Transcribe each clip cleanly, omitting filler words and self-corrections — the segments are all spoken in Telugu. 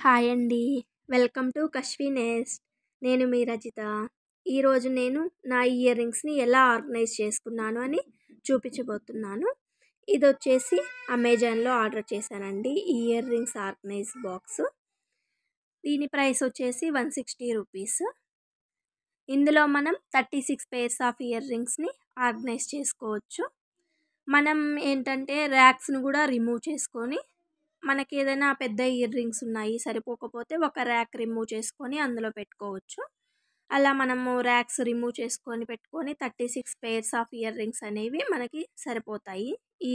హాయ్ అండి. Welcome to Kashvi Nest. నేను మీ రజిత. ఈరోజు నేను నా ఇయర్ రింగ్స్ని ఎలా ఆర్గనైజ్ చేసుకున్నాను అని చూపించబోతున్నాను. ఇది వచ్చేసి అమెజాన్లో ఆర్డర్ చేశానండి. Ear rings organise box. దీని ప్రైస్ వచ్చేసి 160 రూపీస్. ఇందులో మనం 36 పేర్స్ ఆఫ్ ఇయర్ రింగ్స్ని ఆర్గనైజ్ చేసుకోవచ్చు. మనం ఏంటంటే ర్యాక్స్ని కూడా రిమూవ్ చేసుకొని, మనకి ఏదైనా పెద్ద ఇయర్ రింగ్స్ ఉన్నాయి సరిపోకపోతే ఒక ర్యాక్ రిమూవ్ చేసుకొని అందులో పెట్టుకోవచ్చు. అలా మనము ర్యాక్స్ రిమూవ్ చేసుకొని పెట్టుకొని 36 పేర్స్ ఆఫ్ ఇయర్ రింగ్స్ అనేవి మనకి సరిపోతాయి ఈ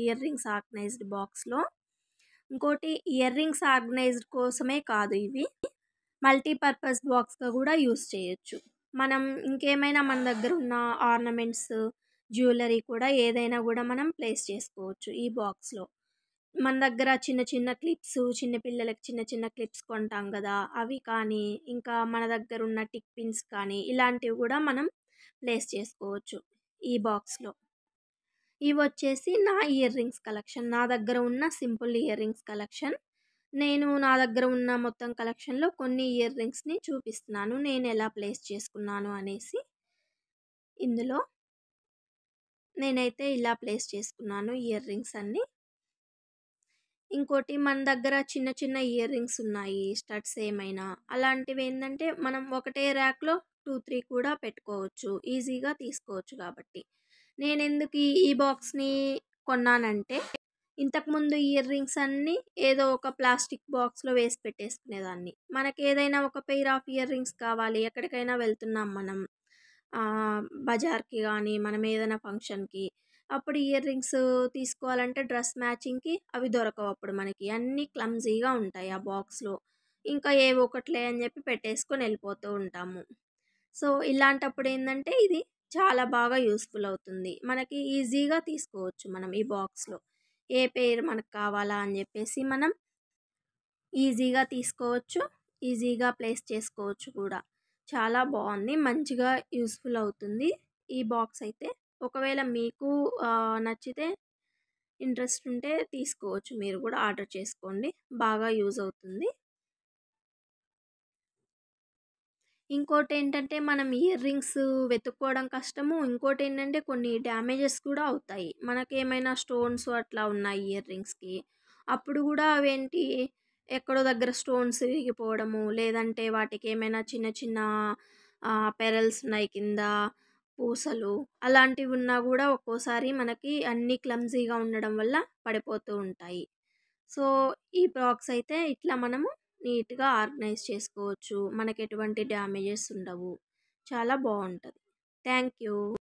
ఇయర్ రింగ్స్ ఆర్గనైజ్డ్ బాక్స్లో. ఇంకోటి, ఇయర్ రింగ్స్ ఆర్గనైజ్డ్ కోసమే కాదు, ఇవి మల్టీపర్పస్ బాక్స్గా కూడా యూస్ చేయొచ్చు. మనం ఇంకేమైనా మన దగ్గర ఉన్న ఆర్నమెంట్స్, జ్యువెలరీ కూడా ఏదైనా కూడా మనం ప్లేస్ చేసుకోవచ్చు ఈ బాక్స్లో. మన దగ్గర చిన్న చిన్న క్లిప్స్, చిన్నపిల్లలకి చిన్న చిన్న క్లిప్స్ కొంటాం కదా, అవి కానీ, ఇంకా మన దగ్గర ఉన్న టిక్ పిన్స్ కానీ, ఇలాంటివి కూడా మనం ప్లేస్ చేసుకోవచ్చు ఈ బాక్స్లో. ఇవి వచ్చేసి నా ఇయర్ రింగ్స్ కలెక్షన్. నా దగ్గర ఉన్న సింపుల్ ఇయర్ రింగ్స్ కలెక్షన్. నేను నా దగ్గర ఉన్న మొత్తం కలెక్షన్లో కొన్ని ఇయర్ రింగ్స్ని చూపిస్తున్నాను, నేను ఎలా ప్లేస్ చేసుకున్నాను అనేసి. ఇందులో నేనైతే ఇలా ప్లేస్ చేసుకున్నాను ఇయర్ రింగ్స్ అన్నీ. ఇంకోటి, మన దగ్గర చిన్న చిన్న ఇయర్ రింగ్స్ ఉన్నాయి, స్టడ్స్ ఏమైనా అలాంటివి ఏంటంటే మనం ఒకటే ర్యాక్లో 2-3 కూడా పెట్టుకోవచ్చు, ఈజీగా తీసుకోవచ్చు. కాబట్టి నేను ఎందుకు ఈ బాక్స్ని కొన్నానంటే, ఇంతకుముందు ఇయర్ రింగ్స్ అన్నీ ఏదో ఒక ప్లాస్టిక్ బాక్స్లో వేసి పెట్టేసుకునేదాన్ని. మనకి ఏదైనా ఒక పెయిర్ ఆఫ్ ఇయర్ రింగ్స్ కావాలి, ఎక్కడికైనా వెళ్తున్నాం మనం, బజార్కి కానీ, మనం ఏదైనా ఫంక్షన్కి, అప్పుడు ఇయర్ రింగ్స్ తీసుకోవాలంటే డ్రెస్ మ్యాచింగ్కి అవి దొరకవు. అప్పుడు మనకి అన్నీ క్లమ్జీగా ఉంటాయి ఆ బాక్స్లో. ఇంకా ఏవో ఒకట్లే అని చెప్పి పెట్టేసుకొని వెళ్ళిపోతూ ఉంటాము. సో ఇలాంటప్పుడు ఏంటంటే ఇది చాలా బాగా యూస్ఫుల్ అవుతుంది. మనకి ఈజీగా తీసుకోవచ్చు మనం ఈ బాక్స్లో. ఏ పేరు మనకు కావాలా అని చెప్పేసి మనం ఈజీగా తీసుకోవచ్చు, ఈజీగా ప్లేస్ చేసుకోవచ్చు కూడా. చాలా బాగుంది, మంచిగా యూస్ఫుల్ అవుతుంది ఈ బాక్స్ అయితే. ఒకవేళ మీకు నచ్చితే, ఇంట్రెస్ట్ ఉంటే తీసుకోవచ్చు, మీరు కూడా ఆర్డర్ చేసుకోండి, బాగా యూజ్ అవుతుంది. ఇంకోటి ఏంటంటే, మనం ఇయర్ రింగ్స్ వెతుక్కోవడం కష్టము. ఇంకోటి ఏంటంటే కొన్ని డ్యామేజెస్ కూడా అవుతాయి. మనకేమైనా స్టోన్స్ అట్లా ఉన్నాయి ఇయర్ రింగ్స్కి, అప్పుడు కూడా అవేంటి ఎక్కడో దగ్గర స్టోన్స్ విరిగిపోవడము, లేదంటే వాటికి ఏమైనా చిన్న చిన్న పెరల్స్ ఉన్నాయి కింద, పూసలు అలాంటివి ఉన్నా కూడా ఒక్కోసారి మనకి అన్నీ క్లమ్జీగా ఉండడం వల్ల పడిపోతూ ఉంటాయి. సో ఈ బాక్స్ అయితే ఇట్లా మనము నీట్గా ఆర్గనైజ్ చేసుకోవచ్చు, మనకి ఎటువంటి డ్యామేజెస్ ఉండవు, చాలా బాగుంటుంది. Thank you.